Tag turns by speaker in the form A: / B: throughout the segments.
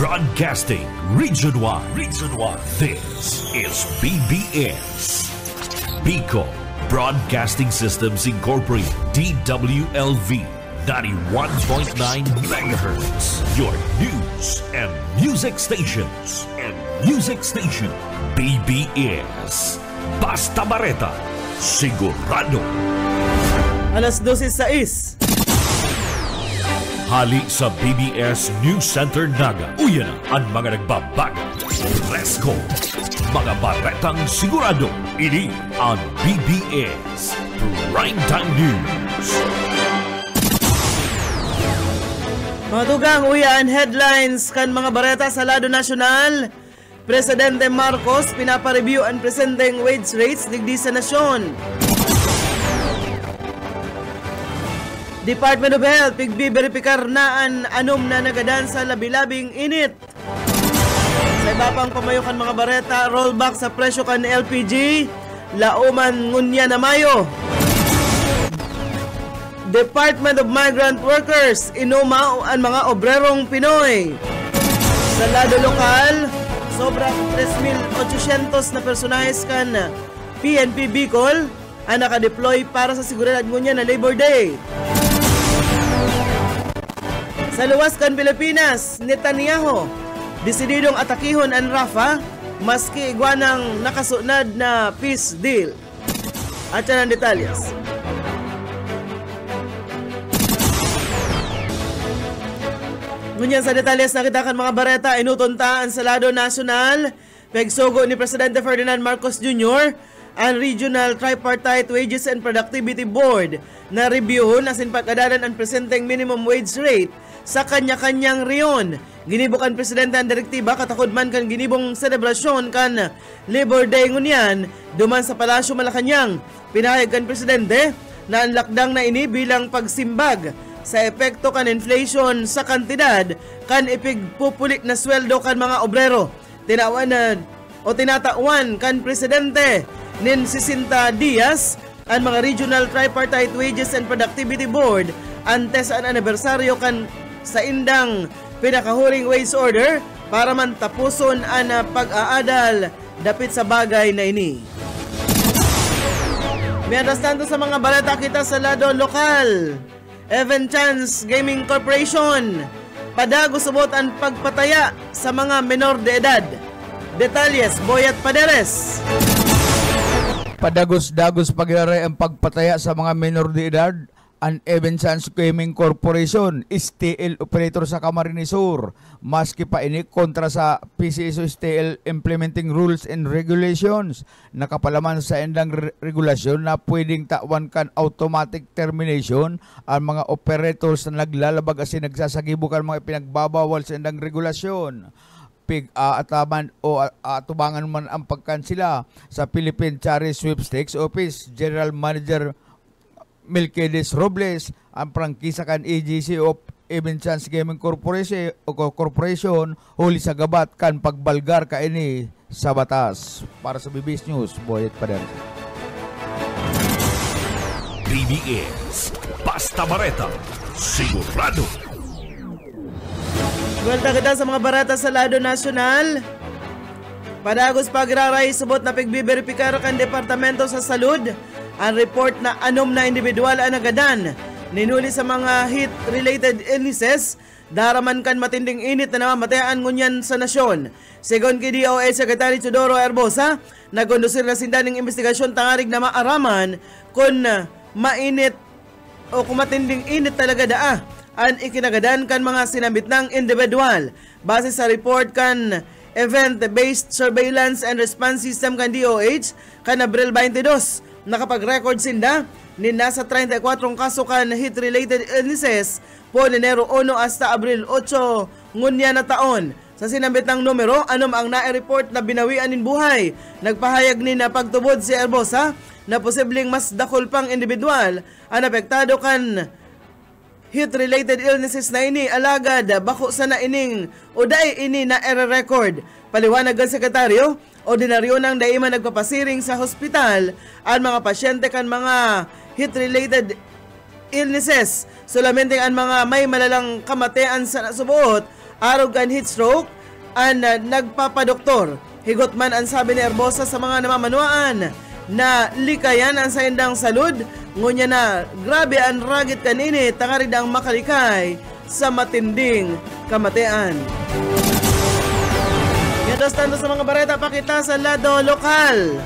A: Broadcasting Region 1. This is BBS. Bicol Broadcasting Systems Incorporated. DWLV 91.9 MHz. Your news and music stations. BBS. Basta Bareta. Sigurado.
B: Alas 12:06.
A: Hali sa BBS News Center Naga. Uyan ang mga nagbabago. Fresco. Mga baretang sigurado. Ini ang BBS Primetime News.
B: Mga tugang uyan headlines kan mga bareta sa lado nasyonal. Presidente Marcos pinapareview ang presenteng wage rates digdi sa nasyon. Department of Health pigbiberipikar na ang anom na nagadan sa labi-labing init. Sa iba pang pamayukan mga bareta, rollback sa presyo kan LPG, lauman ngunya na Mayo. Department of Migrant Workers, inuma ang mga obrerong Pinoy. Sa lado lokal, sobrang 3,800 na personahes kan PNP Bicol ang nakadeploy para sa seguridad ngunya na Labor Day. Sa luwas kan Pilipinas, Netanyahu desididong atakihon ang Rafah maski igwanang nakasunad na peace deal. At yan ang detalyes. Ngunyan sa detalyes nakita kan mga bareta, inutuntaan sa lado nasyonal, pagsugo ni Presidente Ferdinand Marcos Jr. ang Regional Tripartite Wages and Productivity Board na reviewon asin pagkadalan ang presenteng minimum wage rate sa kanya-kanyang riyon. Ginibukan Presidente ang direktiba katakod man kan ginibong selebrasyon kan Labor Day ngunyan duman sa Palasyo Malacañang. Pinahayag kan Presidente na ang lakdang na ini bilang pagsimbag sa epekto kan inflation sa kantidad kan ipigpupulit na sweldo kan mga obrero. Tinatawan kan Presidente nin Jacinta Diaz ang mga Regional Tripartite Wages and Productivity Board antes ang anibersaryo kan sa indang pinakahuring wage order para man tapuson ang pag-aadal dapit sa bagay na ini. Mientras tanto sa mga balita kita sa lado lokal, Even Chance Gaming Corporation padago subot ang pagpataya sa mga menor de edad. Detalyes, Boyat Paderes.
C: Padagos-dagos pagyari ang pagpataya sa mga menor de edad ang Even Chance Gaming Corporation, STL operator sa Camarines Sur, maski pa ini kontra sa PCSO STL implementing rules and regulations. Nakapalaman sa endang regulasyon na pwedeng tawan kan automatic termination ang mga operators na naglalabag asin nagsasagibukan mga pinagbabawal sa endang regulasyon. Ataman o atubangan man ang pagkansila sa Philippine Charity Sweepstakes Office. General Manager Melquiades Robles ang prangkisa kan AGC of Even Chance Gaming Corporation huli sa gabat kan pagbalgar ka ini sa batas. Para sa BBS News, Boyet Pader.
A: BBS Basta Bareta Sigurado.
B: Welta kita sa mga barata sa lado nasyonal. Padagos pagraray subot na pigbiberipikar kan Departamento sa Salud ang report na anom na individual ang nagadan ninuli sa mga heat-related illnesses daraman kan matinding init na namamatean ngunyan sa nasyon. Segon kay DOH Secretary Teodoro Herbosa, nagkondusir na sinda ng investigasyon tangarig na maaraman kung mainit o kung matinding init talaga daa ang ikinagadan kan mga sinabit ng individual. Base sa report kan Event-Based Surveillance and Response System kan DOH kan Abril 22, nakapag-record sinda ni nasa 34 kaso kan heat-related illnesses po Enero 1 hasta Abril 8 ngunya na taon. Sa sinambit ng numero, anom ang na-report na binawian in buhay. Nagpahayag ni na pagtubod si Herbosa na posibleng mas dakol pang individual ang apektado kan heat-related illnesses na ini alagad bako sa naining o dai ini na error-record. Paliwanag ang sekretaryo, ordinaryo nang daiman nagpapasiring sa hospital ang mga pasyente kan mga heat-related illnesses. Solamente ang mga may malalang kamatayan sa nasubuot arog kan heat stroke ang nagpapadoktor. Higot man ang sabi ni Herbosa sa mga namamanuan na likayan ang sa indang salud, ngunya na grabe ang ragit kanini tangarid ang makalikay sa matinding kamatian. Yadas tanto sa mga bareta pakita sa lado lokal.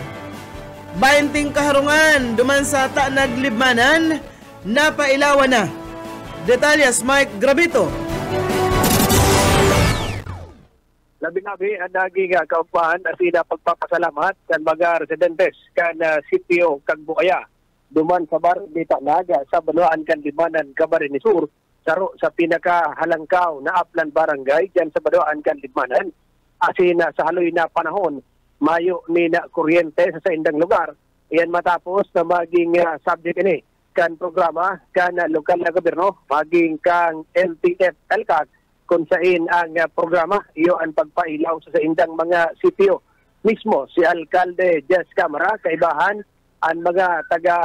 B: 20 kaharungan duman sa naglibmanan, napailawan na. Detalyas Mike Gravito.
D: Labi-labi ang naging kaupahan at sina pagpapasalamat kan mga residentes kan sitio kag Bukaya duman sa Barangay Naga sa Banuan kan Limanan, Camarines Sur saro sa pinakahalangkaw na Aplan Barangay diyan sa Banuan kan Limanan. Asin sa haloy na panahon mayo ni na kuryente sa indang lugar. Iyan matapos na maging subject ini kan programa kan lokal na gobyerno maging kang LTF LCAC kung saan ang programa iyo ang pagpailaw sa indang mga sitio. Mismo si Alcalde Jess Camara kaibahan ang mga taga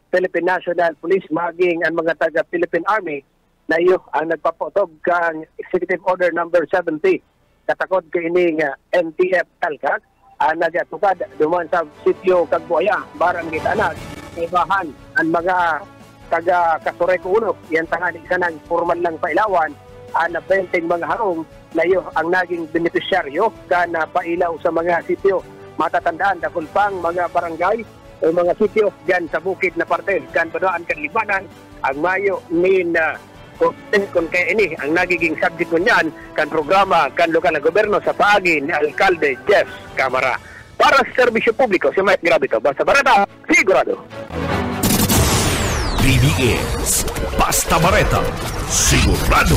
D: Philippine National Police maging ang mga taga Philippine Army na iyo ang nagpapotog kang Executive Order number 70 katakod kay ining NTF LCAC ang nagatukad duman sa sitio Kagbuaya, Barangay Tanag, kaibahan ang mga taga Kasureko Unok yan tangani ka ng formal lang pailawan ang 20 mga harong na iyo ang naging benepisyaryo na pailaw sa mga sitio. Matatandaan dakol pang mga barangay o mga sitio dyan sa bukid na parte kan Banuan kan Limanan ang mayo min kung kaya ini ang nagiging subject ko niyan kan programa kan lokal na gobyerno sa paagi ni Alcalde Jeff Camara. Para sa serbisyo publiko, si Mike Gravito, basta barata, sigurado.
A: BBS, basta bareta, sigurado.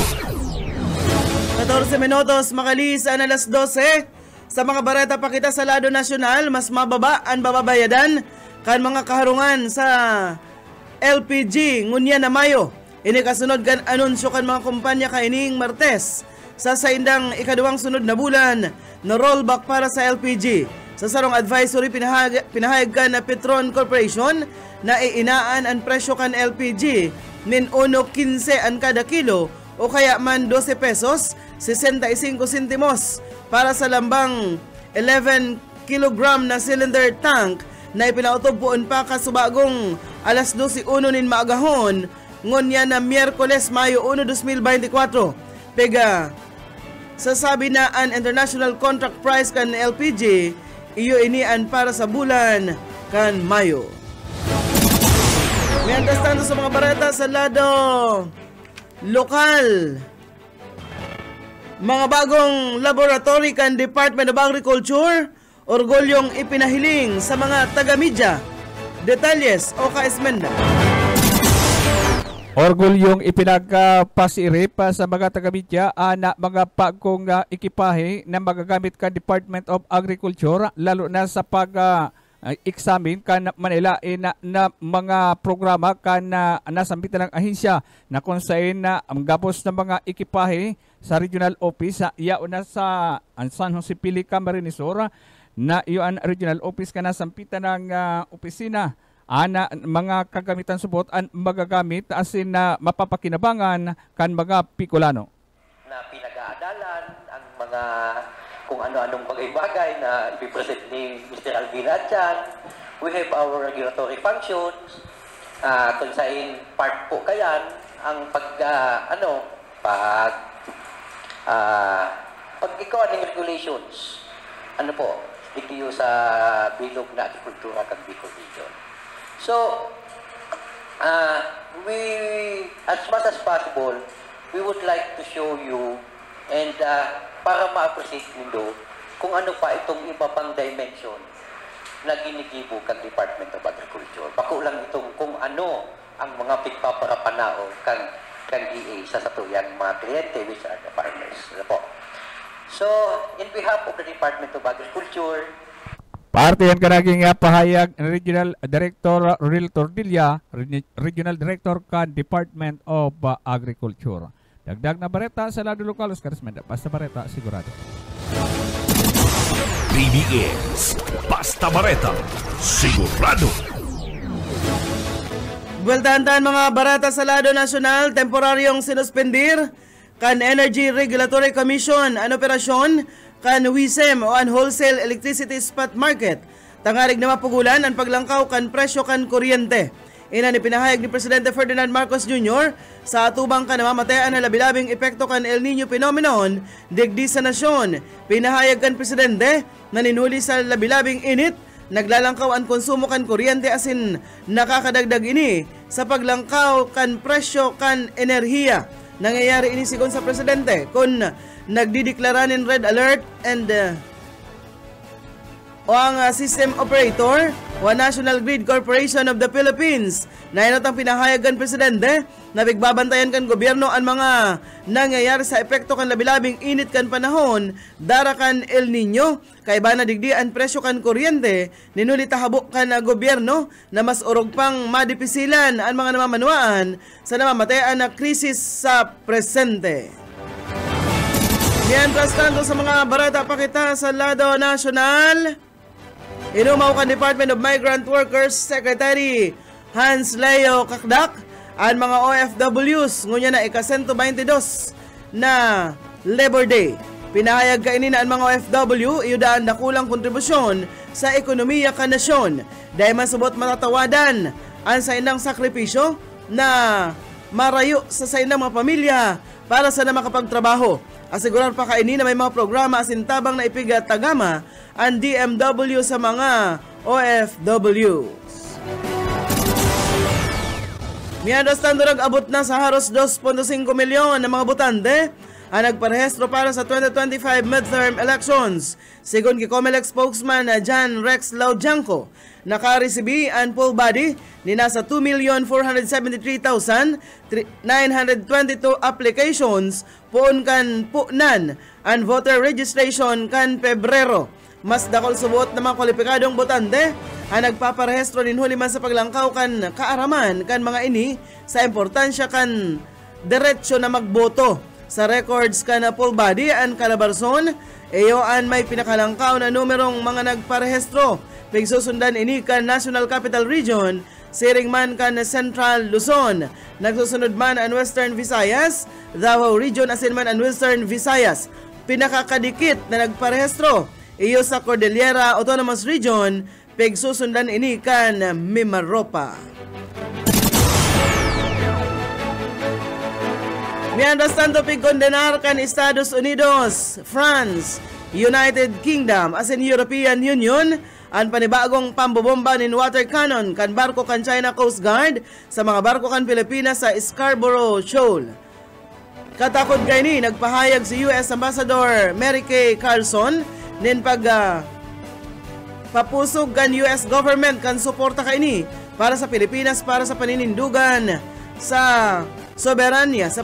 B: 14 minutos makalis ang alas 12 sa mga bareta pakita sa lado nasyonal, mas mababa ang bababayadan kan mga kaharungan sa LPG ngunya na Mayo. Ini kasunod kan anunsyo kan mga kumpanya kaining Martes sa saindang ikaduwang sunod na bulan na rollback para sa LPG. Sa sarong advisory pinahayag kan na Petron Corporation na iinaan ang presyo kan LPG min 1.15 ang kada kilo o kaya man 12 pesos 65 sentimos para sa lambang 11 kilogram na cylinder tank na ipinautobuon pa kasubagong alas 12:01 nin maagahon ngonya na Miyerkules Mayo 1, 2024. Pega sasabi na ang international contract price kan LPG iyo inian para sa bulan kan Mayo. Mientras tanto sa mga bareta sa lado lokal, mga bagong laboratory kan Department of Agriculture, orgolyong ipinahiling sa mga taga-media. Detalyes o Esmenda.
C: Orgolyong ipinagpasirip sa mga taga-media na mga bagong ekipahe na magagamit kan Department of Agriculture lalo na sa examine kan Manila na mga programa kan nasambitan ng ahensya na kung saan na ang gabos ng mga ekipahe sa regional office yao na sa San Jose Pili, Camarines Sur na iyon regional office ka nasampitan ng opisina ana mga kagamitan subot ang magagamit asin na mapapakinabangan kan mga Picolano
E: na pinag-aadalan ang mga kung ano-anong bagay-bagay na ipipresent ni Mr. Alvin Atyan. We have our regulatory functions. Kung saan part po kayan ang pag-ikaw ng regulations. Ano po? Digdiyo sa bilog na agrikultura kag Bicol Region. So, we, as much as possible, we would like to show you and para ma-appreciate nyo kung ano pa itong iba pang dimension na ginigibo kang Department of Agriculture. Bako lang itong kung ano ang mga pigpaparapanao kang DA sa satuyang mga kliyente which are the farmers. So, in behalf of the Department of Agriculture,
C: parte yan kanaging pahayag Regional Director Ril Tordilla, Regional Director kan Department of Agriculture. Dagdag na bareta sa lado lokal, Oscar Esmenda. Basta bareta, sigurado.
A: BBS, basta bareta, sigurado.
B: Buweltahan mga barata sa lado nasyonal, temporaryong sinuspendir kan Energy Regulatory Commission an operasyon kan WISEM o an Wholesale Electricity Spot Market. Tangarig na mapugulan ang paglangkaw kan presyo kan kuryente. Ina ni pinahayag ni Presidente Ferdinand Marcos Jr. sa atubang ka namamatayan na labilabing epekto kan El Nino phenomenon digdi sa nasyon. Pinahayag kan Presidente na ninuli sa labilabing init, naglalangkaw ang konsumo kan kuryente asin nakakadagdag ini sa paglangkaw kan presyo kan enerhiya. Nangyayari ini sigon sa Presidente kung nagdideklaranin red alert and o ang system operator o National Grid Corporation of the Philippines. Na inatang pinahayagan Presidente na bigbabantayan kan gobyerno ang mga nangyayari sa epekto kan labilabing init kan panahon dara kan El Nino. Kaiba na digdi ang presyo kan kuryente, ninuli tahabok kan gobyerno na mas urog pang madipisilan ang mga namamanuan sa namamatayan na krisis sa presente. Mientras tanto sa mga barata pakita sa lado nasyonal, inumaw kan Department of Migrant Workers Secretary Hans Leo Kakdak ang mga OFWs ngunya na ika-122 na Labor Day. Pinahayag kainin na ang mga OFW iyudaan na kulang kontribusyon sa ekonomiya ka nasyon dahil masubot matatawadan ang sa inang sakripisyo na marayo sa inang mga pamilya para sa na makapagtrabaho. Asigurar pa kainin na may mga programa asintabang na ipigatagama ang DMW sa mga OFWs. Miadas tandurag abot na sa haros 2.5 milyon ng mga botante ang nagparehistro para sa 2025 midterm elections. Sigon kay COMELEC spokesman John Rex Laudianco, nakaresibi ang full body ni nasa 2,473,922 applications poon kan punan ang voter registration kan Pebrero. Mas dakol subot ng mga kwalipikadong botante ang nagpaparehistro din huli man sa paglangkaw kan kaaraman kan mga ini sa importansya kan diretsyo na magboto. Sa records ka na full body ang Calabarzon, eyoan may pinakalangkaw na numerong mga nagparehistro. Pigsusundan ini kan National Capital Region, siring man kan Central Luzon. Nagsusunod man ang Western Visayas, Davao Region asin man ang Western Visayas. Pinakakadikit na nagparehistro, iyo sa Cordillera Autonomous Region, pigsusundan ini kan Mimaropa. Mientras tanto, pigkondenar kan Estados Unidos, France, United Kingdom, as in European Union, ang panibagong pambobomba nin water cannon kan barko kan China Coast Guard sa mga barko kan Pilipinas sa Scarborough Shoal. Katakod kay ni, nagpahayag si US Ambassador Mary Kay Carlson nin papusog kan US government kan suporta kay ni para sa Pilipinas para sa paninindugan sa soberanya sa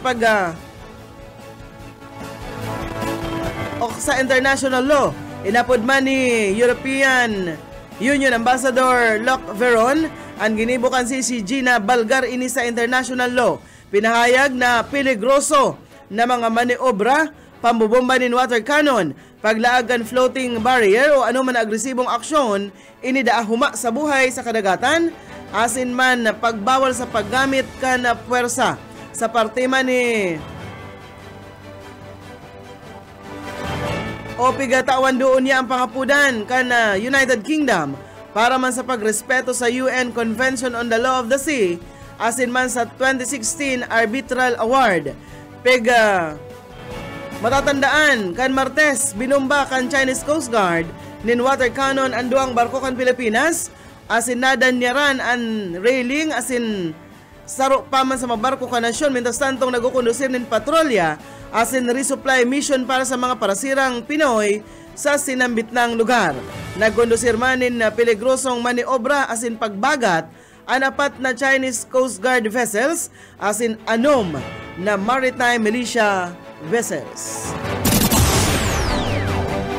B: sa international law. Inapod man ni European Union Ambassador Locke Veron ang ginibukan si Gina Balgar ini sa international law. Pinahayag na peligroso na mga maniobra, pambubomba nin water cannon, paglaagan floating barrier o anuman agresibong aksyon inidaahuma sa buhay sa kadagatan, asin man pagbawal sa paggamit ka na puwersa sa parte man ni o pigatawan doon niya ang pangapudan kan United Kingdom para man sa pagrespeto sa UN Convention on the Law of the Sea asin man sa 2016 Arbitral Award. Matatandaan kan Martes binumba kan Chinese Coast Guard nin water cannon ang duang barko kan Pilipinas asin nadanyaran ang railing asin saro pa man sa mga barko ka nasyon mintas tantong nagkukondusir nin patrolya asin resupply mission para sa mga parasirang Pinoy sa sinambit ng lugar. Nagkondusir man nin peligrosong maniobra asin pagbagat ang apat na Chinese Coast Guard vessels asin anom na maritime militia vessels.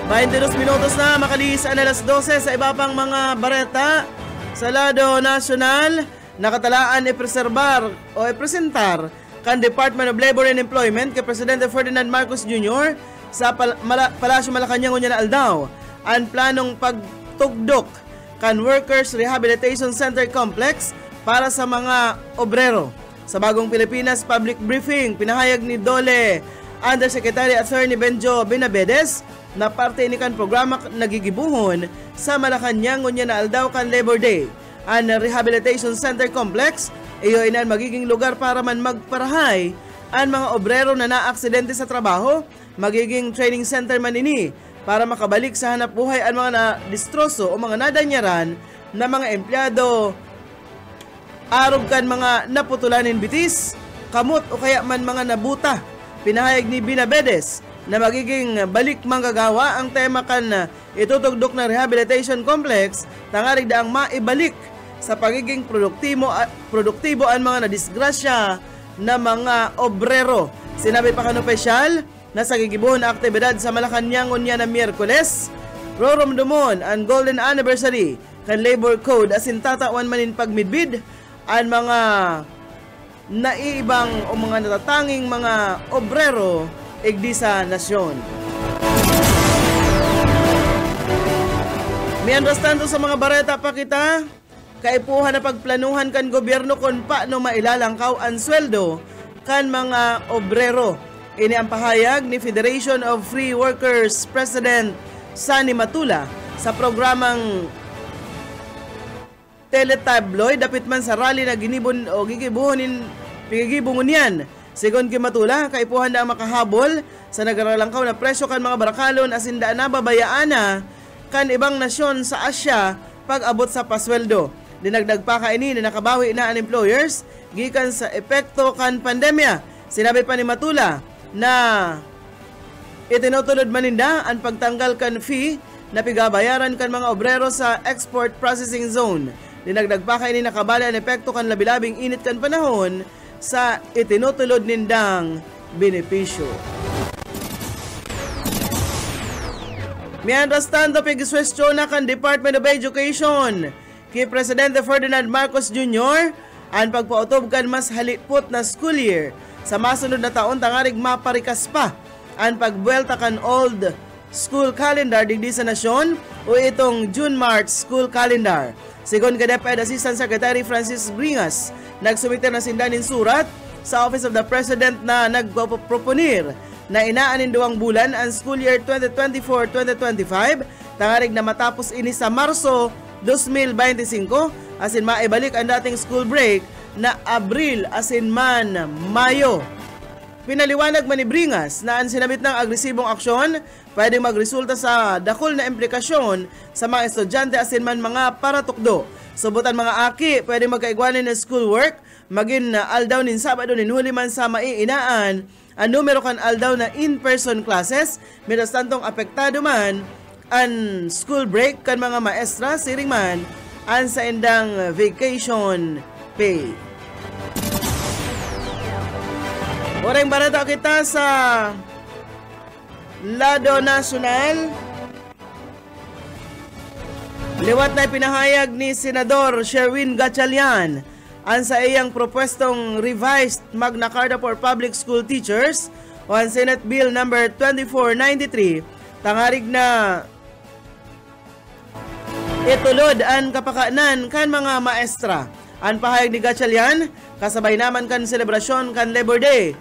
B: 22 minutos na makalis ang alas 12 sa iba pang mga bareta sa lado nasyonal. Nakatalaan ipreserbar o ipresentar kan Department of Labor and Employment kay Presidente Ferdinand Marcos Jr. sa Palasyo Malacañang unya na aldaw ang planong pagtugdok kan Workers Rehabilitation Center Complex para sa mga obrero. Sa Bagong Pilipinas Public Briefing, pinahayag ni Dole Undersecretary Attorney Benjo Benavides na parte ni kan programa nagigibuhon sa Malacanang ngunya na aldaw kan Labor Day. Ang Rehabilitation Center Complex iyo inan magiging lugar para man magparahay ang mga obrero na naaksidente sa trabaho, magiging training center man ini para makabalik sa hanap buhay ang mga na-distroso o mga nadanyaran na mga empleyado arog kan mga naputulanin bitis, kamot o kaya man mga nabuta. Pinahayag ni Benavides na magiging balik manggagawa ang tema kan itutugdok na rehabilitation complex tangarig daang maibalik sa pagiging produktibo ang mga nadisgrasya na mga obrero. Sinabi pa kan opisyal na sa gigibuhon na aktibidad sa Malacanang unya na Miyerkules, roromdomon ang golden anniversary kan Labor Code asin tatawan manin pagmidbid ang mga naiibang o mga natatanging mga obrero igdi sa nasyon. Miandras tanto sa mga bareta pa kita, kaipuhan na pagplanuhan kan gobyerno kung paano mailalangkaw ang sweldo kan mga obrero. Ini ang pahayag ni Federation of Free Workers President Sani Matula sa programang teletabloid dapit man sa rally na ginibon o gigibungon yan. Sigon kay Matula, kaipuhan na makahabol sa nagaralangkaw na presyo kan mga barakalon asin daan na babayaan na kan ibang nasyon sa Asya pag abot sa pasweldo. Dinagdag pa kaini na nakabawi na ang employers gikan sa epekto kan pandemya. Sinabi pa ni Matula na itinutulod maninda ang pagtanggal kan fee na pigabayaran kan mga obrero sa export processing zone. Dinagdag pa kaini nakabali ang epekto kan labilabing init kan panahon sa itinutulod nindang benepisyo. Miandras tanto pigiswestyo na kan Department of Education kay Presidente Ferdinand Marcos Jr. ang pagpautob kan mas halipot na school year sa masunod na taon tangarig maparikas pa ang pagbuelta kan old school calendar digdi sa nasyon o itong June-March school calendar. Sigon ka DepEd Assistant Secretary Francis Bringas, nagsumite na sindanin surat sa Office of the President na nagproponir na inaanin 2 bulan ang school year 2024-2025 tangarig na matapos ini sa Marso 2025 asin maibalik ang dating school break na Abril asin man Mayo. Pinaliwanag man ni Bringas na ang sinabit ng agresibong aksyon pwedeng magresulta sa dakol na implikasyon sa mga estudyante asin man mga paratukdo. Subutan mga aki pwedeng magkaigwanin ng schoolwork magin aldaw nin Sabado nin huli man sa maiinaan ang numero kan aldaw na in-person classes midas tantong apektado man ang school break kan mga maestra siring man ang sa indang vacation pay. Oreng barata kita sa lado nasyonal. Liwat na pinahayag ni Senador Sherwin Gatchalian ang sa iyang propwestong revised Magna Carta for Public School Teachers o ang Senate Bill number 2493 tangarig na itulod ang kapakanan kan mga maestra. Ang pahayag ni Gatchalian kasabay naman kan selebrasyon kan Labor Day.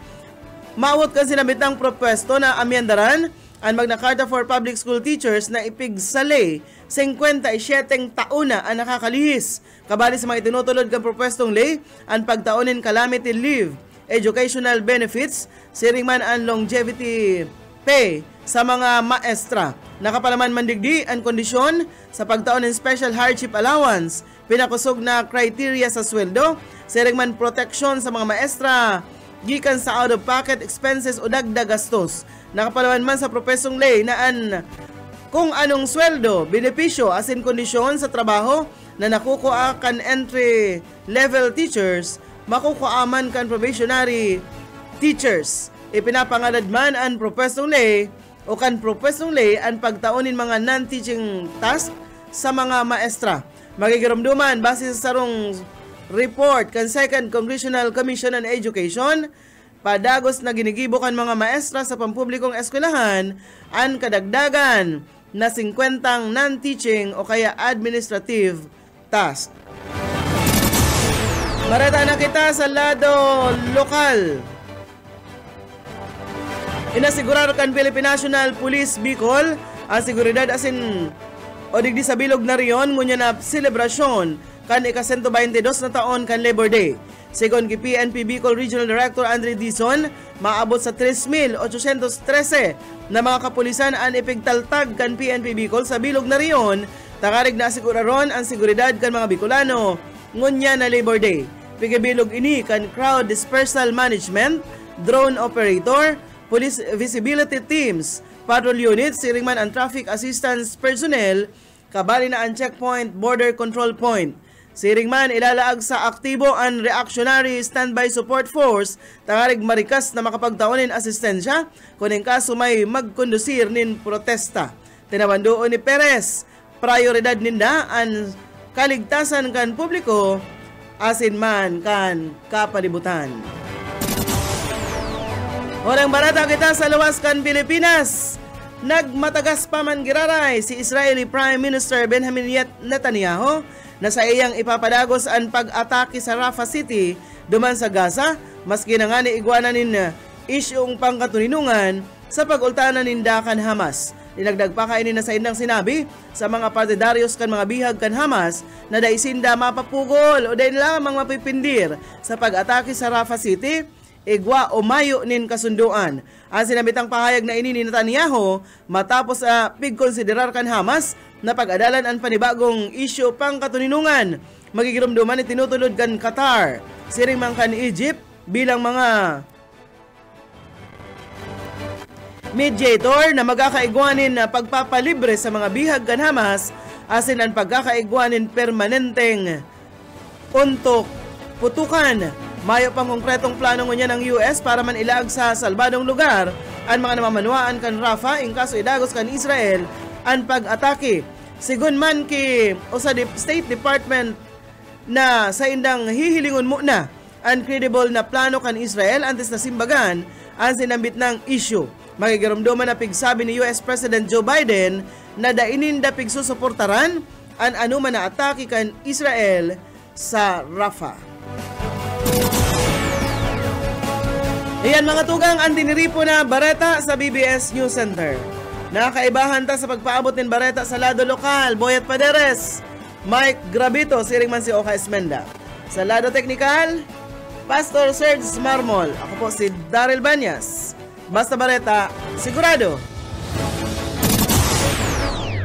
B: Maawot kan sinabitang propwesto na amyendaran ang Magna Carta for Public School Teachers na ipigsalay 57 taon na ang nakakalihis. Kabali sa mga itinutulod kan propwestong lay ang pagtaonin calamity leave, educational benefits, siring man ang longevity pay sa mga maestra. Nakapalaman mandigdi ang kondisyon sa pagtaonin special hardship allowance, pinakusog na criteria sa sweldo, siring man protection sa mga maestra gikan sa out-of-pocket expenses o dagdag gastos. Nakapalaman man sa propesong lay na kung anong sweldo, benepisyo asin kondisyon sa trabaho na nakukuha kan entry-level teachers, makukuha man kan probationary teachers. Ipinapangalad man ang propesong lay o kan propesong lay ang pagtaonin mga non-teaching task sa mga maestra. Magigirumduman base sa sarong report kan Second Congressional Commission on Education, padagos na ginigibo kan mga maestra sa pampublikong eskwelahan ang kadagdagan na 50 non-teaching o kaya administrative task. Marata na kita sa lado lokal. Inasigurar kan Philippine National Police Bicol ang seguridad asin o digdi sa bilog na riyon ngunya na selebrasyon kan ika-122 na taon kan Labor Day. Sigon ki PNP Bicol Regional Director Andre Dizon, maabot sa 3,813 na mga kapulisan ang ipigtaltag kan PNP Bicol sa bilog na riyon, takarig na asiguraron ang seguridad kan mga Bicolano ngunya na Labor Day. Pigibilog ini kan crowd dispersal management, drone operator, police visibility teams, patrol units, siringman ang traffic assistance personnel, kabali na ang checkpoint, border control point. Siringman ilalaag sa aktibo ang reactionary standby support force, tangarig marikas na makapagtaonin asistensya kung in kaso may magkondusir nin protesta. Tinabandoon ni Perez, prioridad ninda ang kaligtasan kan publiko asin man kan kapalibutan. Walang barata kita sa luwas kan Pilipinas. Nagmatagas pa man giraray si Israeli Prime Minister Benjamin Netanyahu na sa iyang ipapadagos ang pag-atake sa Rafah City duman sa Gaza, maski na nga ni igwanan nin isyong pangkatuninungan sa pag-ultanan ninda kan Hamas. Dinagdag pa kainin na sa indang sinabi sa mga partidaryos kan mga bihag kan Hamas na daisinda mapapugol o dahil lamang mapipindir sa pag-atake sa Rafah City, igwa o mayo nin kasunduan. Ang sinabitang pahayag na ini ni Netanyahu matapos pigkonsiderar kan Hamas na pag-adalan ang panibagong isyu pang katuninungan. Magigirumduman ni tinutulod kan Qatar, siring kan Egypt bilang mga mediator na magkakaigwanin na pagpapalibre sa mga bihag kan Hamas asin ang pagkakaigwanin permanenteng untok putukan. Mayo pang konkretong plano niya ng US para man ilaag sa salbadong lugar ang mga namamanuaan kan Rafah in kaso idagos kan Israel ang pag-atake. Sigun man ki o sa State Department na sa indang hihilingon mo na ang credible na plano kan Israel antes na simbagan ang sinambit ng issue. Magigarumduman na pigsabi ni US President Joe Biden na dainin da pigsusuportaran ang anuman na atake kan Israel sa Rafah. Iyan mga tugang ang diniripo na bareta sa BBS News Center. Nakaibahan ta sa pagpaabot ng bareta sa lado lokal, Boyet Paderes, Mike Grabito, siring man si Oka Esmenda. Sa lado teknikal, Pastor Serge Marmol. Ako po si Daryl Banyas. Basta bareta, sigurado.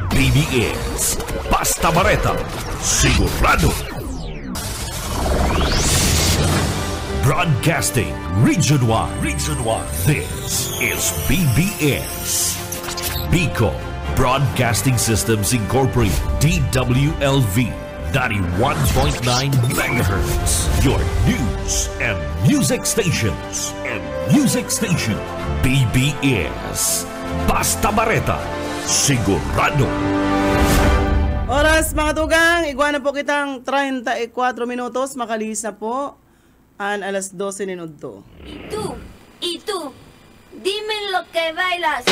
A: BBS, Basta Bareta, sigurado. Broadcasting region-wide. This is BBS. Bicol Broadcasting Systems Incorporated. DWLV 91.9 MHz. Your news and music stations. BBS. Basta Bareta. Sigurado.
B: Oras mga tugang, igwa na po kitang 34 minutos. Makalis na po. An alas 12 minuto.
F: Y tú, dime lo que bailas.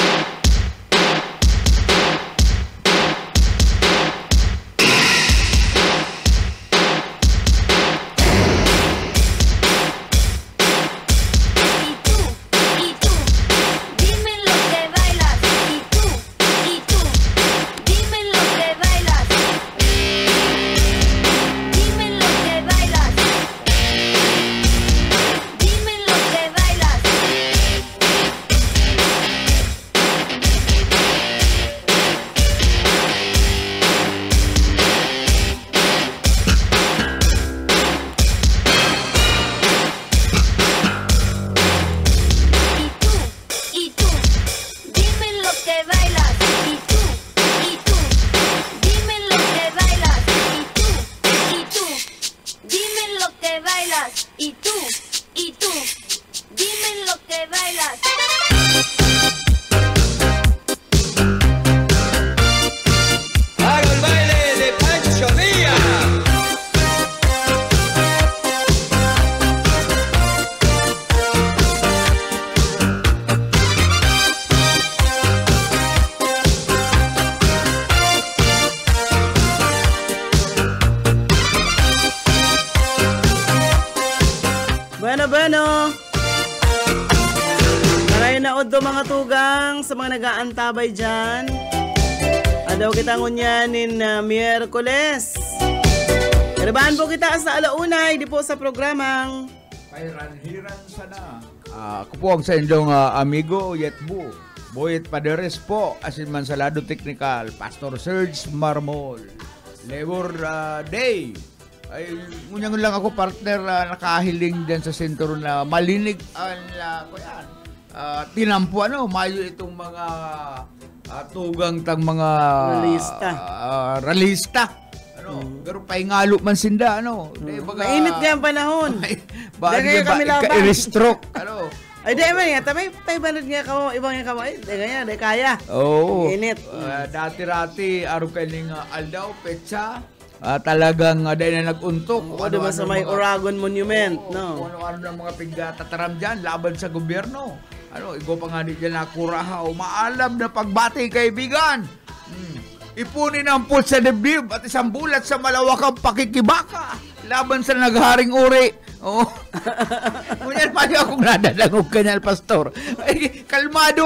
B: Sweldo mga tugang sa mga nag-aantabay dyan. Adaw kita ngunyanin na Miyerkules. Karabahan po kita sa alaunay, di po sa programang
C: Hiran sana. Ako po ang sa inyong amigo Yetbu. Boyet Paderes po, asin man salado technical, Pastor Serge Marmol. Labor Day. Ay, ngunyang lang ako partner nakahiling din sa sentro na malinig ang tinampo mayo itong mga tugang tang mga ralista. Pero paingalo man sinda
B: mainit nga ang panahon.
C: Bagay kami laban. I-stroke
B: Ay, di man nga. Tamay 500 nga ka mo. Ibang nga ka mo. Ay, di ganyan. Di kaya.
C: Oo.
B: Init.
C: Dati-rati, araw kaling aldaw, petsa. Talagang dahil na nag-untok.
B: Diba sa may Oragon Monument.
C: Ano ng mga pigtataram dyan, laban sa gobyerno. Igo pa nga dyan na kurahaw. Maalam na pagbati kaibigan. Ipunin ang put sa dibdib at isang bulat sa malawakang pakikibaka. Laban sa nagharing uri. Ngunyan pa niyo akong nadadangog kanyal, Pastor. Ay, kalmado,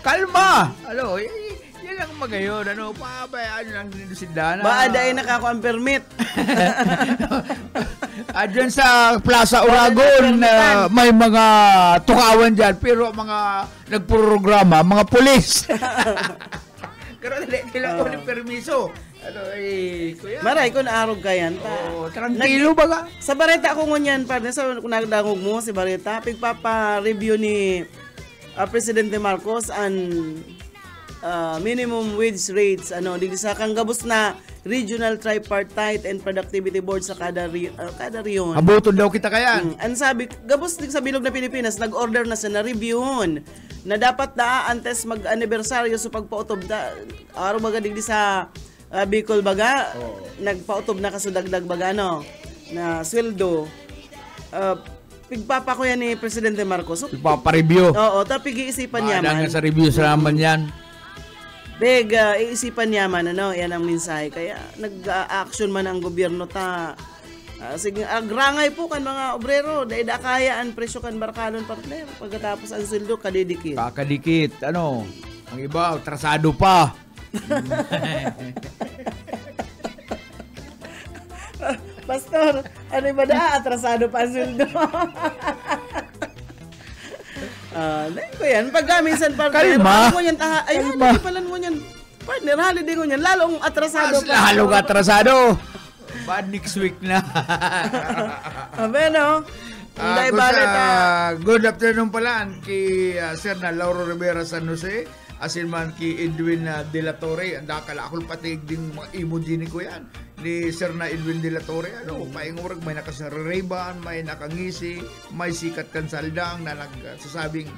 C: kalma. Yan lang magayon, pabayaan lang dito si Dana.
B: Baada ay nakakuha ang permit.
C: Diyan sa Plaza Oragon, may mga tukawan dyan, pero mga nagprograma, mga pulis. Pero kailangan ko ng permiso. Kuya.
B: Maray ko naarog ka yan.
C: Tranquilo ba ka?
B: Sa Bareta ako ngunyan, partner. Sa nagdangog mo si Bareta, pigpapa-review ni Presidente Marcos ang minimum wage rates. Dito sa kanggabos na Regional Tripartite and Productivity Board sa kada riyon.
C: Abuton daw kita kayan.
B: Ang sabi, gabos sa bilog na Pilipinas, nag-order na sa na-reviewon na dapat na antes mag-anibersaryo sa pagpautob araw baga digdi sa Bicol baga, nagpautob na kasudagdag baga na sweldo. Pigpapa ko yan ni Presidente Marcos.
C: Pigpapa-review.
B: Oo, tapos iisipan niya man.
C: Sa review sa naman yan.
B: Iisipan niya man, yan ang mensahe. Kaya nag-action man ang gobyerno sige, agrangay po kan mga obrero. Dahil kaya ang presyo kan barkalon partner. Pagkatapos ang sweldo, kadidikit.
C: Kakadikit. Ang iba, trasado pa.
B: Pastor, ano ba atrasado pa ang sweldo? Ko yan. Pagka minsan partner,
C: kalma.
B: Mo yan, ayun, palan mo yan. Partner, holiday ko yan. Lalong atrasado pa.
C: Lalong atrasado. Bad next week na. Good afternoon pala kay Sir na Lauro Rivera San Jose. Asin man kay Edwin De La Torre. Ang dakala akong patig din mga emoji ni ko yan. Ni Sir na Edwin De La Torre. Paingurag, may nakasariban, may nakangisi, may sikat kan saldang na nagsasabing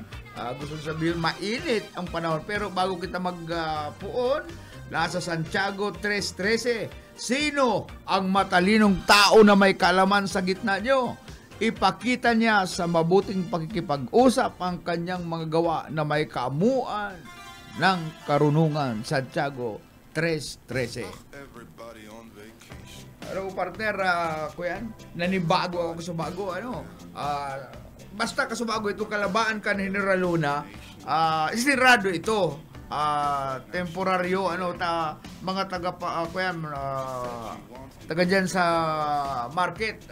C: gusto sabihin, mainit ang panahon. Pero bago kita magpuon, nasa Santiago 3:13. Sino ang matalinong tao na may kaalaman sa gitna nyo? Ipakita niya sa mabuting pakikipag-usap ang kanyang mga gawa na may kaamuan ng karunungan. Santiago 3:13. Pero partner, kuya, nanibago ako sa bago. Basta kasubago itong kalabaan ka ni General Luna, istirado ito. Temporaryo, mga taga dyan sa market,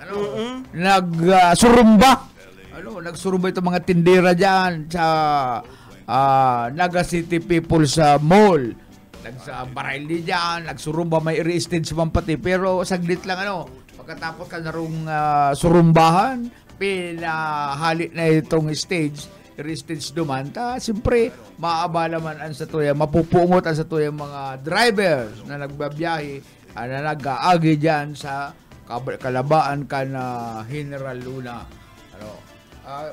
C: nagsurumba. Nagsurumba itong mga tindera dyan sa Naga City people sa mall. Nagsabarayli dyan, nagsurumba, may i-stage man pati. Pero saglit lang, pagkatapos ka narong surumbahan, pinahali na itong stage, i-stage duman. Siyempre, maabala man ang sa tuya, mapupungot ang sa tuya mga drivers na nagbabiyahe, na nag-aagi dyan sa kalabaan ka na General Luna.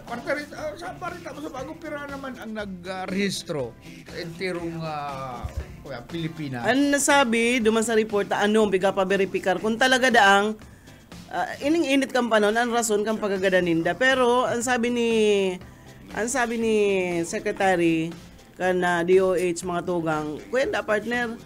C: Partner, sa parita ko sa bagong pira naman ang nag-rehistro sa entirong Pilipinas.
B: Ang nasabi, duman sa report, pigapa-verify kung talaga daang ining-init kang panon, ang rason kang pagagadaninda. Pero, ang sabi ni Secretary kana DOH mga tugang, kwenda partner,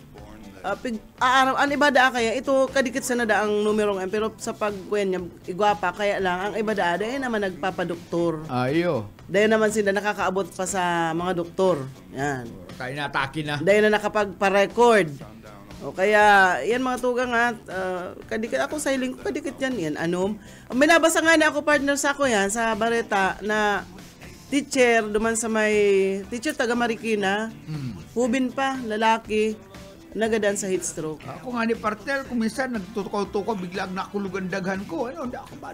B: ang ibada kaya ito kadikit sa nada ang numerong pero sa pagkuyan niya igwapa kaya lang ang ibada dahil naman nagpapadoktor.
C: Ayo.
B: Dahil naman sila nakakaabot pa sa mga doktor. Yan.
C: Kaya nataki na.
B: Dahil na nakapagpa-record. O kaya, yan mga tugang kadikit ako sa hiling ko, kadikit yan. May nabasa nga na ako partner sa ako yan, sa Bareta, na teacher, duman sa teacher taga Marikina, hubin pa, lalaki, nagadan sa heat stroke.
C: Ako nga ni partner, kung minsan nagtutukaw-tukaw, bigla ang nakulugan daghan ko. Hindi ako ba,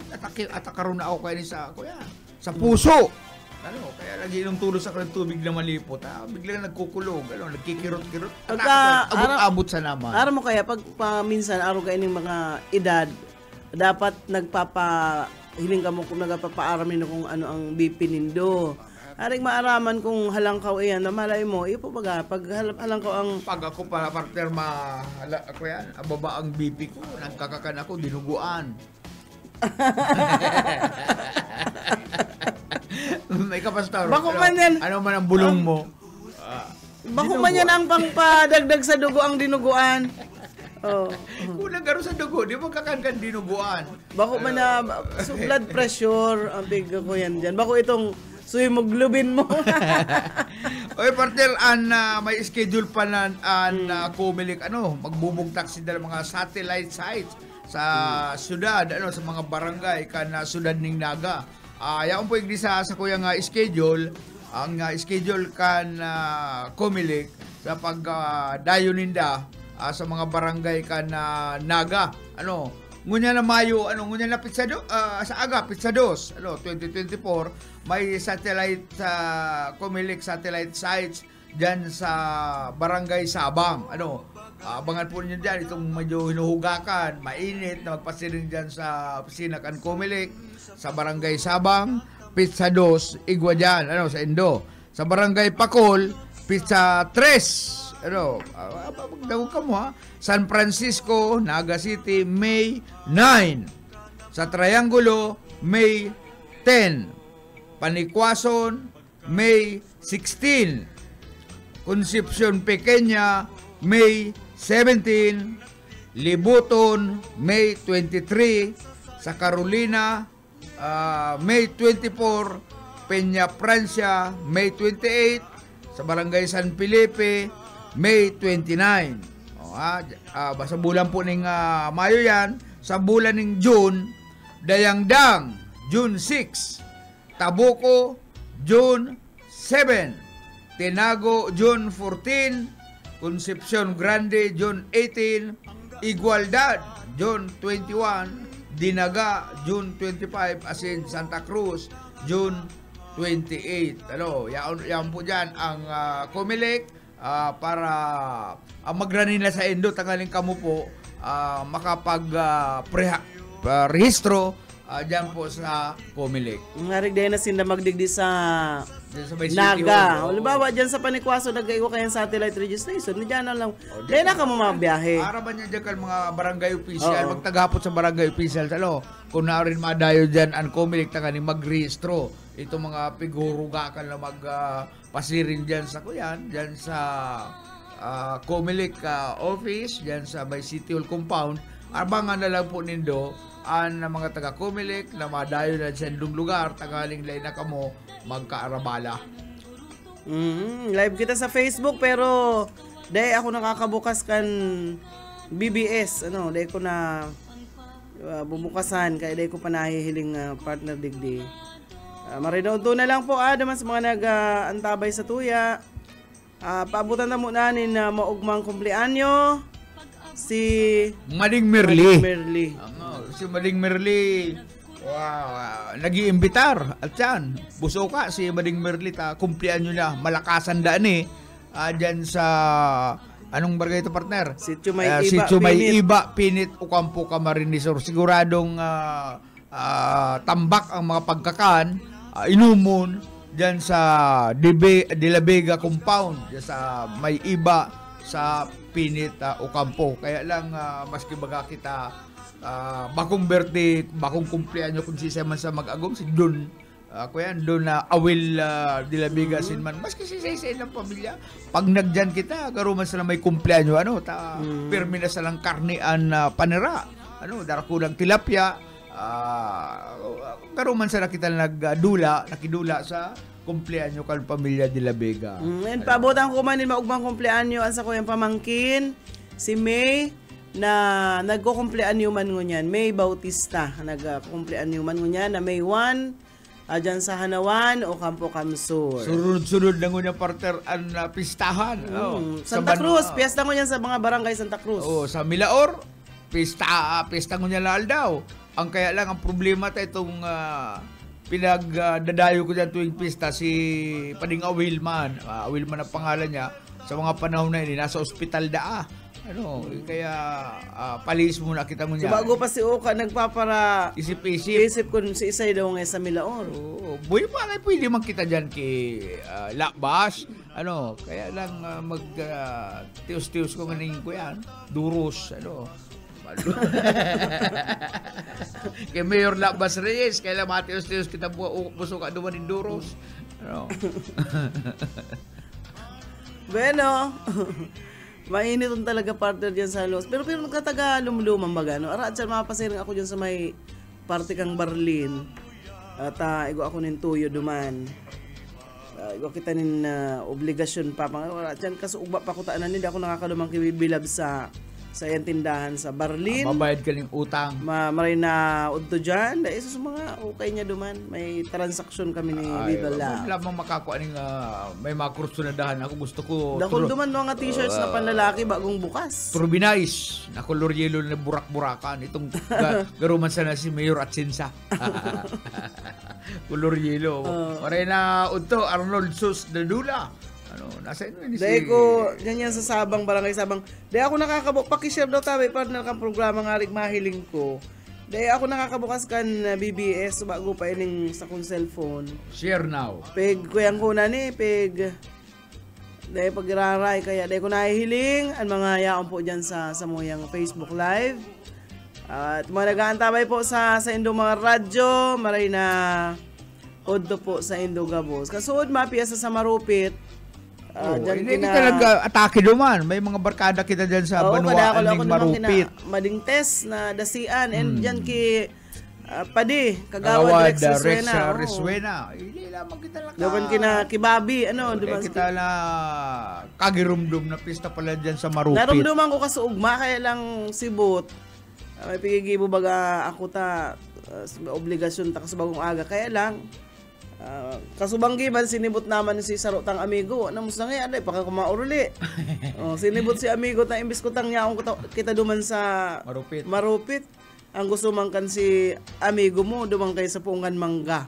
C: atakaroon na ako kaya sa ako yan. Sa puso. Kaya lagi inom tulos ako ng tubig na malipot. Bigla nagkukulog, nagkikirot-kirot. Abot-abot sa naman.
B: Araw mo kaya, pag minsan, araw kayo ng mga edad, dapat hiling ka mo kung nagpapaaramin kung ano ang BP nindo. Aring maaraman kung halangkaw iyan, na malay mo, ipo baga, pag halangkaw ang...
C: Pag ako para partner, ako yan, ababa ang BP ko, nagkakakan ako, dinuguan. May kapastor.
B: Bako man yan.
C: Ano man ang bulong mo?
B: Bako man yan ang pangpadagdag sa dugo ang dinuguan.
C: Kung nagkaroon sa dugo, di mo kakankan dinuguan.
B: Bako man na blood pressure, ang big ko yan dyan. Bako itong hemoglobin mo.
C: Oy partner, may schedule pa na Comelec magbubugtak sila mga satellite sites sa syudad, sa mga barangay kana syudad ning Naga. Yaon po igdi sa kuyang schedule, ang schedule kan Comelec sa pagdayon ninda sa mga barangay kan Naga. Ngunya na Mayo, ngunya na sa aga, Pizza 2, 2024, may satellite Comelec satellite sites diyan sa Barangay Sabang. Abangan po niyo diyan itong medyo hinuhugakan, mainit na magpasiring diyan sa opisina kan Comelec sa Barangay Sabang, Pizza 2, Igwa diyan, sa Indo. Sa Barangay Pacol, Pizza 3. Magdago ka mo San Francisco, Naga City, May 9. Sa Triangulo, May 10. Panikwason, May 16. Concepcion Pequeña, May 17. Libuton, May 23. Sa Carolina, May 24. Peña Francia, May 28. Sa Barangay San Felipe, May 29. Sa bulan po ng Mayo yan. Sa bulan ng June, Dayangdang, June 6. Tabuco, June 7. Tinago, June 14. Concepcion Grande, June 18. Igualdad, June 21. Dinaga, June 25. As in Santa Cruz, June 28. Yan po dyan ang Comelec para magranin sa Indo, tanggaling kamo po makapag-rehistro dyan po sa Comelec.
B: Ngarig dahil na sila magdigdi sa
C: Bay
B: Naga. Halimbawa dyan sa Panikwaso, nag-iwa kayong satellite registration. Diyan na lang. Dahil na ka mamabiyahe.
C: Araban niya dyan mga barangay official. Magtagapot sa barangay official. Kung na rin madayo dyan ang Comelec, tanggaling mag-rehistro. Ito mga pigurugakan na magpasirin dyan sa kuyan. Dyan sa Comelec office. Dyan sa Bay City Hall compound. Abangan na lang po nindo ang mga taga Comelec na madayo na sa indong lugar, tanggaling lay na kamo magkaarabala.
B: Live kita sa Facebook pero dahil ako nakakabukas kan BBS, dahil ko na bubukasan kaya dahil ko pa nahihiling partner digdi. Marinood na lang po naman sa mga nag-antabay sa tuya. Paabutan na muna na maugmang kumpleanyo si
C: Mading Merly. Si Mading Merly, nag-iimbitar at yan, buso ka si Mading Merly, kumplian nyo na, malakasan daan dyan sa, anong barangay ito partner?
B: Sitio May
C: Iba, Pinit, Ocampo, Camarines Sur. Siguradong tambak ang mga pagkakan, inumon, dyan sa De La Vega compound, dyan sa May Iba, sa Pinit, Ocampo. Kaya lang, maski baga kita, bakong birthday, bakong kumpleanyo kung si man sa mag-agong, si Dun Ako yan, doon na awil de la Vega sinman. Maski sisay ng pamilya. Pag nagdyan kita, garuman sila may kumpleanyo, pirmi na silang karnian panera. Darakulang tilapia. Garuman sila kita nakidula sa kumpleanyo kan pamilya de la Vega.
B: And paabotang ko man din maugmang kumpleanyo ang sa kuyang pamangkin, si May, na nagko-kumpleanyo man ngunyan. May Bautista, nagko-kumpleanyo man ngunyan na May 1, dyan sa Hanawan o Campo Camsur.
C: Sunod-sunod na ngunyan partner ang pistahan.
B: Santa Cruz, piyesta ngunyan sa mga barangay Santa Cruz.
C: Sa Milaor, pista ngunyan laal daw. Ang kaya lang, ang problema itong pinagdadayo ko dyan tuwing pista, si Pading Awilman ang pangalan niya, sa mga panahon na yun, nasa ospital kaya palis muna kita mo niya.
B: So bago pa si Oka nagpapara isip ko si Isay daw nga sa Milaor.
C: Boy, pwede man kita dyan kay Lakbas. Kaya lang tius-tius ko ngayon ko yan. Duros, kay Mayor Lakbas Reyes, kaya lang matius-tius kita puso ka duman ng Duros.
B: Bueno. Mainit talaga partner dyan sa Los. Pero nagkataga lumluman baga. At siya mapasiring ako dyan sa may parte kang Barlin. At igo ako nin tuyo duman. Igo kita nin obligasyon pa. At yan kasugba pa ko taanan. Hindi ako nakakadumang kibibilab sa yan tindahan sa Barlin.
C: Mabayad ka ng utang.
B: Maray na udto dyan. Dahil sa mga okay niya duman. May transaksyon kami ni Viva Lab.
C: Lamang makakuha ng may mga kurso na dahan. Ako gusto ko.
B: Dakol duman mga t-shirts na panlalaki bagong bukas.
C: Turbinais. Na color yellow na burak-burakan. Itong garuman sana si Mayor Atsinsa. Color yellow. Maray na udto Arnold Sus Dadula. Nasa inyo
B: dahil ko ganyan sa Sabang, Barangay Sabang. Dahil ako nakakabuk pakishare daw tabi partner kang programa nga rin mahiling ko. Dahil ako nakakabukas kan BBS bago pa ining sa kong cellphone.
C: Share now.
B: Peg kuyang kuna ni peg. Dahil pagraray kaya dahil ko nahihiling ang mga yaon po dyan sa muyang Facebook Live. At mga nag-aantabay po sa Indo mga radyo, maray na oddo po sa Indo Gabos. Kasuod mapiyasa sa Marupit.
C: Hindi kita nag-atake duman. May mga barkada kita dyan sa Banuaan ng Marupit.
B: Mading test na dasian. And dyan ki Padi, Kagawad Rex
C: Reswena. Hindi lamang kita lang.
B: Dawan kina Kibabi.
C: Kita na kagirumdum na pista pala dyan sa Marupit.
B: Narumduman ko kasuugma. Kaya lang sibot. May pigigibo baga ako obligasyon ta kasabagong aga. Kaya lang kasubanggi man sinibot naman si Sarotang amigo. Ano mo sa ngayon? Paka kumauruli. Sinibot si amigo ta imbis ko tang yaong kita duman sa Marupit. Ang gusto man kan si amigo mo dumang kay sa pungan mangga.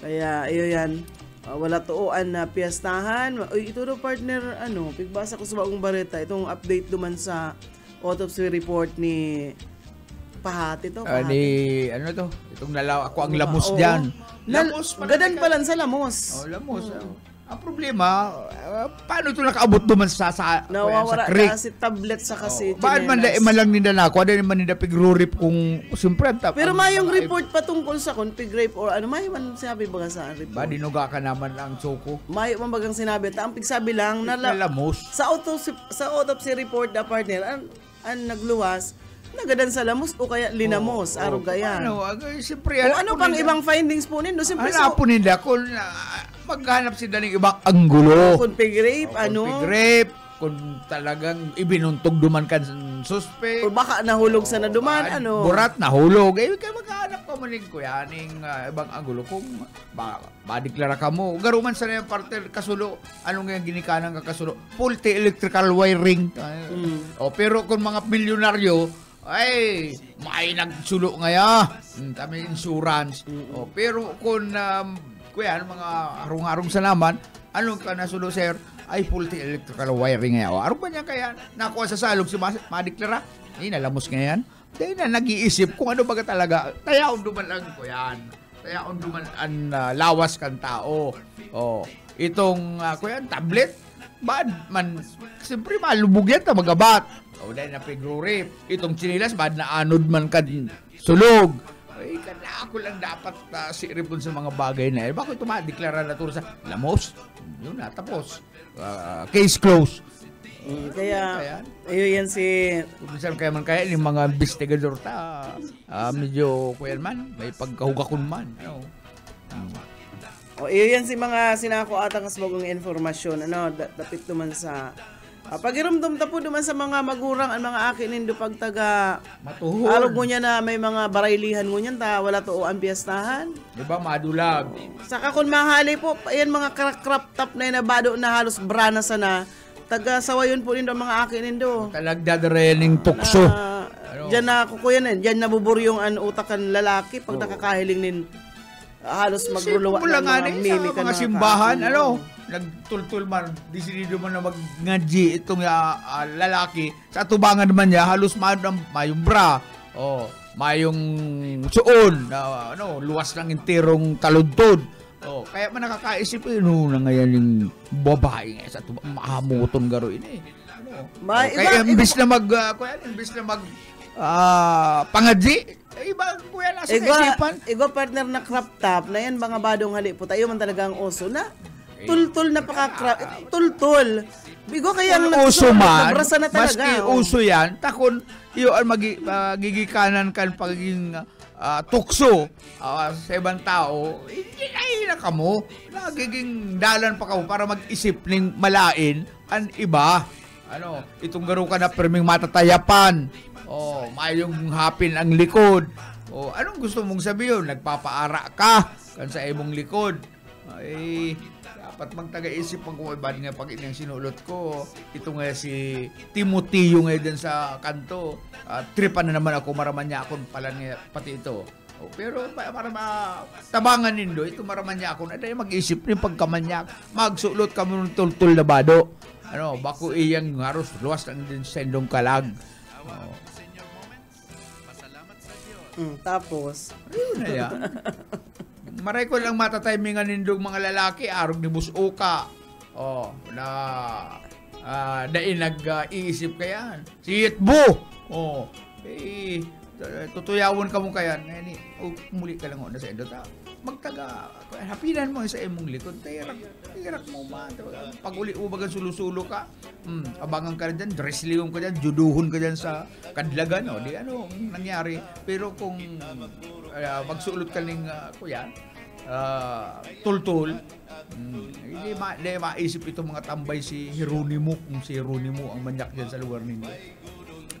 B: Kaya iyo yan. Wala tuoan na piyastahan. Ito do partner pigbasa ko sa bagong bareta itong update duman sa autopsy report ni Pahati to. Itong nalaw ako ang lamos diyan. Lamos gadan pa lang sa lamos.
C: Lamos. Ang problema, paano ito nakaabot duman sa
B: nawawara
C: creek?
B: Kasi tablet sa kasi
C: bakit man lang nila nako? Ano naman nila pig-rape kung siyempre.
B: Pero mayong report patungkol sa pig-rape or may man sabi baga sa report.
C: Ba dinuga ka naman ang soko?
B: May man bagang sinabi ang pigsabi lang na
C: lamos.
B: Sa autopsy report na partner ang nagluwas nagadan sa lamos o kaya linamos arugayan.
C: Siyempre
B: ano pang ibang findings po nindo? Siyempre
C: po nila kung maghanap sila ng ibang anggulo.
B: Kung pig-rape,
C: pig-rape, kung talagang ibinuntog duman kan suspect.
B: O baka nahulog sa naduman,
C: Burat, nahulog. Kaya maghanap ka manig ko yan ng ibang anggulo. Kung madeklara ka mo, garuman sa yung parte kasulo, anong nga ginikanan ka kasulo? Faulty electrical wiring. Pero kung mga milyonaryo, may nagsulo ngaya. Tama insurance. Pero kung mga harong-harong sa naman, anong ka nasulo, sir? Ay, faulty electrical wiring ngayon. Arong ba niya kaya? Nakuha sa salog si madeklara? Nalamos ngayon. Dahil na nag-iisip kung ano baga talaga. Tayaon duman lang ko yan. Tayaon duman ang lawas kan tao. Itong tablet, bad man. Siyempre, malubog yan ta magabat. Dahil na pig-rape. Itong chinilas, bad na anod man ka sulog. ako lang dapat siripon sa mga bagay na bakit tumadeklara na to sa lamos? Yun na, tapos. Case closed.
B: Kaya, ayun yan si...
C: Minsan kaya man kaya yung mga investigador medyo kuya man, may pagkahugakon man. Ano?
B: Ayun yan si mga sinako ata kasbagong informasyon. Dapit duman sa... pagirumdum ta po duman sa mga magurang ang mga akin nindo pagtaga
C: matuhod.
B: Arog mo niya na may mga baraylihan mo niyan ta wala to ang piyestahan.
C: Diba madulag.
B: Saka kung mahali po, ayan mga crop top na nabado na halos brana sana. Taga sawayon po nindo mga akin nindo.
C: Talagdadarening tukso.
B: Diyan na kukuyan diyan nabubur yung utakan lalaki pag nakakahiling nin halos magluluwa ng mga mimi ka
C: mga simbahan, nagtultul man, disidido man na mag-ngaji itong lalaki. Sa tubangan naman niya, halos mayong bra, mayong suon, luwas ng enterong taludtod. Kaya man nakakaisip, na ngayon yung babae sa tubangan, mahamuton garo ini. Kaya imbis na pangadji, iba kuya nasa kaisipan.
B: Igo partner na crop top na yan, mga badong hali po tayo man talagang uso na. Tultul na tultul. Bigo kaya ang
C: uso man,
B: na talaga.
C: Maski uso yan, takon yun magigikanan kan pagiging tukso sa ibang tao, hindi na kamo. Nagiging dalan pa kamo para mag-isip ng malain ang iba. Itong garo ka na perming matatayapan. Mayong hapin ang likod. Anong gusto mong sabihin? Nagpapaara ka kan sa imong likod. Dapat magtaga-isip ang kumabad nga pag inyang sinulot ko. Ito nga si Timothy yung din sa kanto. Tripan na naman ako, maraman niya akong pala niya pati ito. Pero para tabangan nindo, ito maraman niya ako. Naday mag-isip ni pagkamanyak. Magsulot ka mo ng tultul na bado. Bako iyang haros luwas lang din sendong kalag.
B: Tapos
C: ayun na yan. Maray ko lang matatimingan nindong mga lalaki arog ni Busuka. Na dain nag-iisip kayan. Si Itbo. Tutuyawon ka mo kayan. Muli ka lang na sa endo ta. Magtaga, hapinan mo sa imong likod. Tirak mo man. Pag uli-ubagan sulusulo ka, abangan ka dyan, wrestling ka dyan, juduhon ka dyan sa kadlagan. Di nangyari. Pero kung magsulot ka ng kuya, tultul, hindi maisip itong mga tambay si Hieronimo, kung si Hieronimo ang manyak dyan sa lugar ninyo.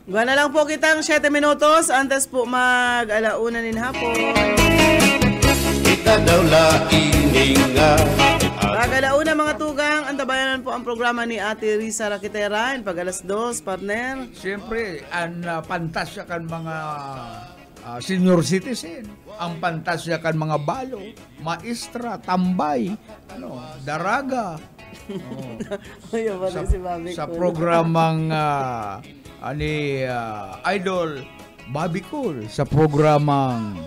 B: Gawa na lang po kitang 7 minutos antes po mag-alauna nin hapon. Pag-alauna mga tugang, antabayanan po ang programa ni Ate Risa Raquiteran pag alas 2, partner.
C: Siyempre, ang pantasya kan mga senior citizen, ang pantasya kan mga balo, maestra, tambay, daraga. Sa programang Idol Bobby Cool, sa programang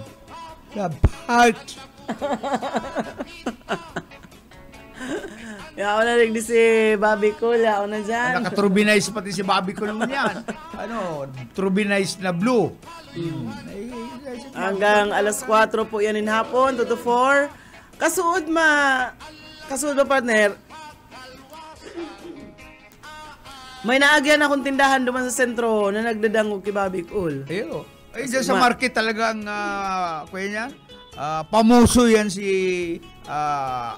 C: The Part.
B: Ako na rin si Bobby Cool, ako na dyan.
C: Naka-turbinize pati si Bobby Cool mo yan. Turbinize na blue.
B: Hanggang alas 4 po yan in hapon, 2 to 4. Kasuod mo partner, may naagyan akong tindahan duman sa sentro na nagdadangog kay Bobby Cool.
C: Ay, dyan sa market talagang, kuya niya, pamuso yan si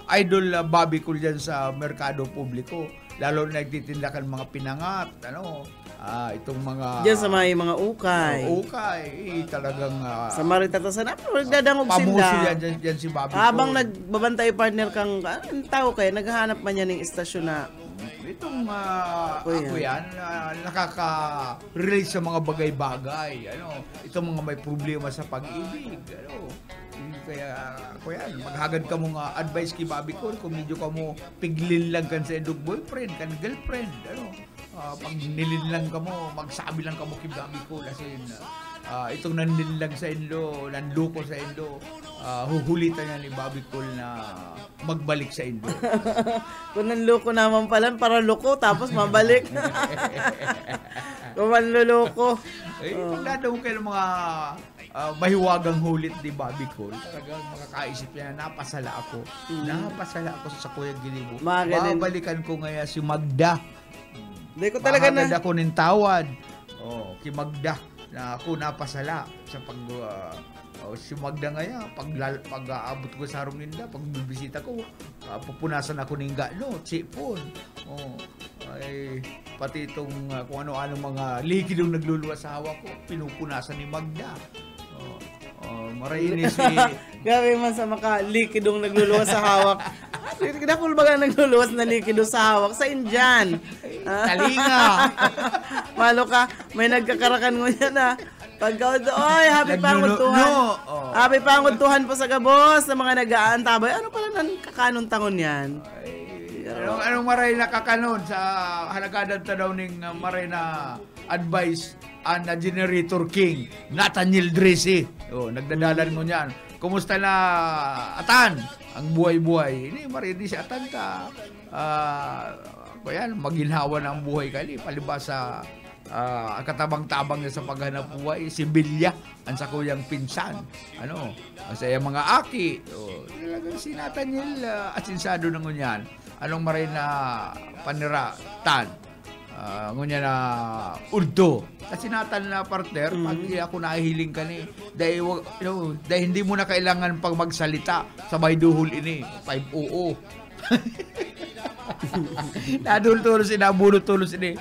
C: Idol Bobby Cool dyan sa merkado publiko. Lalo na nagtitinda kan mga pinangat, itong mga...
B: Diyan sa may mga ukay.
C: Talagang...
B: sa Maritatasan, nagdadangog
C: pamuso
B: sinda.
C: yan si Bobby
B: Habang
C: Cool.
B: nagbabantay partner kang, tao kayo, naghahanap man yan ng istasyon na...
C: Itong ako yan, nakaka-relate sa mga bagay-bagay. Itong mga may problema sa pag-ibig. Kaya ako yan, maghagad ka mo nga advice kay Bobby Cool kung medyo ka mo piglin lang kan sa endog boyfriend, kan girlfriend. Pag nilin lang ka mo, magsabi lang ka mo kay Bobby Cool. As in, itong nandin lang sa endo, nanloko sa endo, huhulitan niya ni Bobby Cool na magbalik sa endo.
B: Kung nanloko naman pala, para loko, tapos mabalik. Kung manluloko.
C: Pagdadaw kayo ng mga mahiwagang hulit ni Bobby Cole. Talagang makakaisip niya na napasala ako. Napasala ako sa Kuya Gilibo. Babalikan ko ngayon si Magda.
B: Hindi ko talaga na.
C: Mahagad ako ng tawad. Kay Magda na ako napasala sa si Magda ngayon, pag aabot ko sa Ruminda, pag bibisita ko, pupunasan ako ng gano, sipon. Ay, pati itong kung ano-ano mga likidong nagluluwas sa hawak ko, pinupunasan ni Magda. Marainis
B: Gabi man sa maka-likidong nagluluwas sa hawak. Kinakul ba nga nagluluwas na likido sa hawak? Sa Indian.
C: Talinga.
B: Malo ka, may nagkakarakan mo yan Pagka, oy, happy panguntuhan. Happy panguntuhan po sa gabos sa mga nag-aantabay. Ano pala nang kakanong tangon yan?
C: Anong maray na kakanon sa halagadan ta daw ning maray na advice an Generator King, Nathaniel Dressy. Nagdadalan mo niyan. Kumusta na Atan? Ang buhay-buhay. Ini maray di si Atan ka. Kuya, maginhawa na ang buhay kali palibas sa katabang-tabang niya sa paghanap buhay, si Bilya, ang sa kuyang pinsan. Sa mga aki. Talagang si Nathaniel asinsado na ngunyan. Anong maray na panira tan? Ngunyan na urdo. Kasi Nathan na partner, pag ako nahihiling ka ni, dahil hindi mo na kailangan pag magsalita, sabay duhol ini, 5-0. Nadul-tulos nabulot-tulos ini.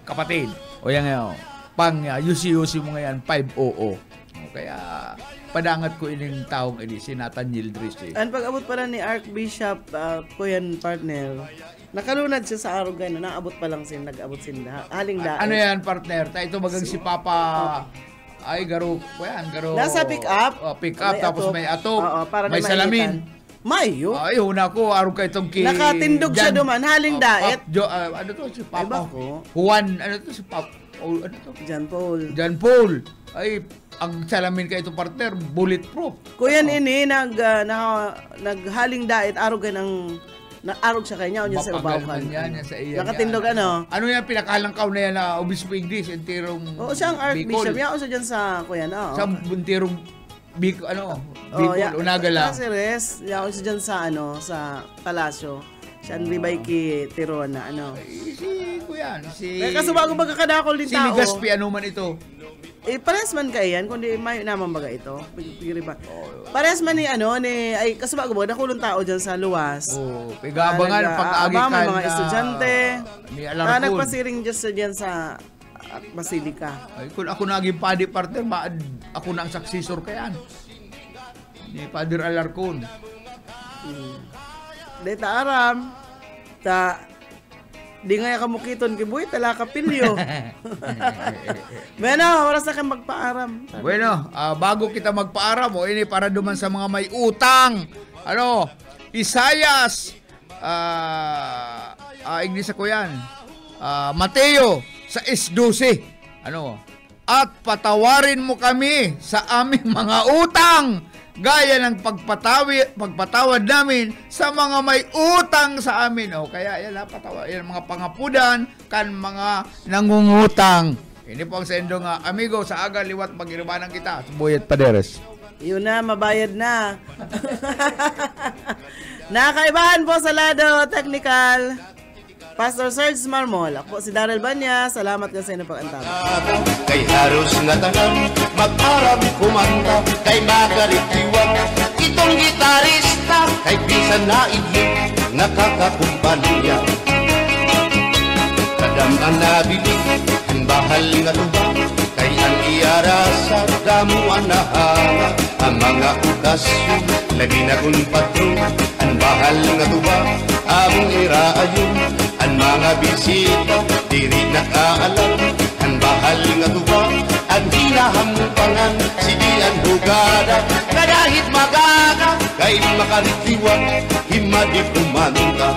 C: Kapatid. Yan ngayon. Pang yusi-yusi mo ngayon 5-0. Kaya padangat ko ining taong ini si Nathaniel Dressy.
B: Ang pag-abot pala ni Archbishop Kuyan partner, nakalunad siya sa Arugan na naabot pa lang sin nag-abot sin haling daan.
C: Ano yan partner? Ito magang si Papa ay garo. Garo.
B: Nasa pick up.
C: Pick up tapos may atop.
B: Para
C: may salamin.
B: Mayo.
C: Ay, una ko, araw ka itong
B: nakatindog siya duman, haling daet.
C: Ano to, si Papa? Juan, ano to, si Papa? Ano to?
B: John
C: Paul. Ay, ang salamin ka itong partner, bulletproof.
B: Kuya ini, naghaling daet, araw ganang, arog siya kanya, o niya sa ubaw ka. Nakatindog ano?
C: Ano yan, pinakalangkaw na yan na Obispo English, entirong
B: Oo, siya ang Archbishop. Yan, o siya dyan sa, kuya na.
C: Sa buntirong Bicol, Unagala.
B: Si Res, yaw siya dyan sa Palasyo. Siya ang ribay ki Tirona, Kasi bago magkakadakol din tao.
C: Si Ligaspi, ano man ito?
B: Pares man ka yan, kundi may naman baga ito. Pares man ay kasi bago ba, nakulong tao dyan sa luwas.
C: Pigabangan, pag-agikan
B: may mga estudyante.
C: Nagpasiring
B: dyan sa Basilica.
C: Ay, kung ako naging padi partner, ako na ang successor kayan. Ni Father Alarcon.
B: Deta aram. Di nga kamukiton kibuy, tala kapilyo. Bueno, oras na kang magpaaram.
C: Bueno, bago kita magpaaram, ini para duman sa mga may utang. Isayas. Ignisa ko yan. Mateo sa 6:12. At patawarin mo kami sa aming mga utang gaya ng pagpatawad namin sa mga may utang sa amin. Kaya yan mga pangapudan kan mga nangungutang. Ini po ang sendo nga amigo sa aga liwat magiribanan kita. Buyet Paderes.
B: Yun na, mabayad na. Nakaibahan po sa Lado Technical Pastor Serge Marmol. Ako si Daryl Banya. Salamat ka sa inyong pag-antara.
G: Kay haros nga tanan, mag-aram kumanta, kay magaritiwan, itong gitarista, kay bisan na idling, nakakakumpanya. Kadamang nabilig, ang bahal nga tuba, kay ang iarasa, damuan na hanga, ang mga okasyon, lagi na kung patron, ang bahal nga tuba, ang iraayon, ang mga bisita, diri nakaalam, ang bahal nga tuba, ang hinahampangan, sige ang hugada, kadahit magaga, kay makaritiwan, himadi pumanta,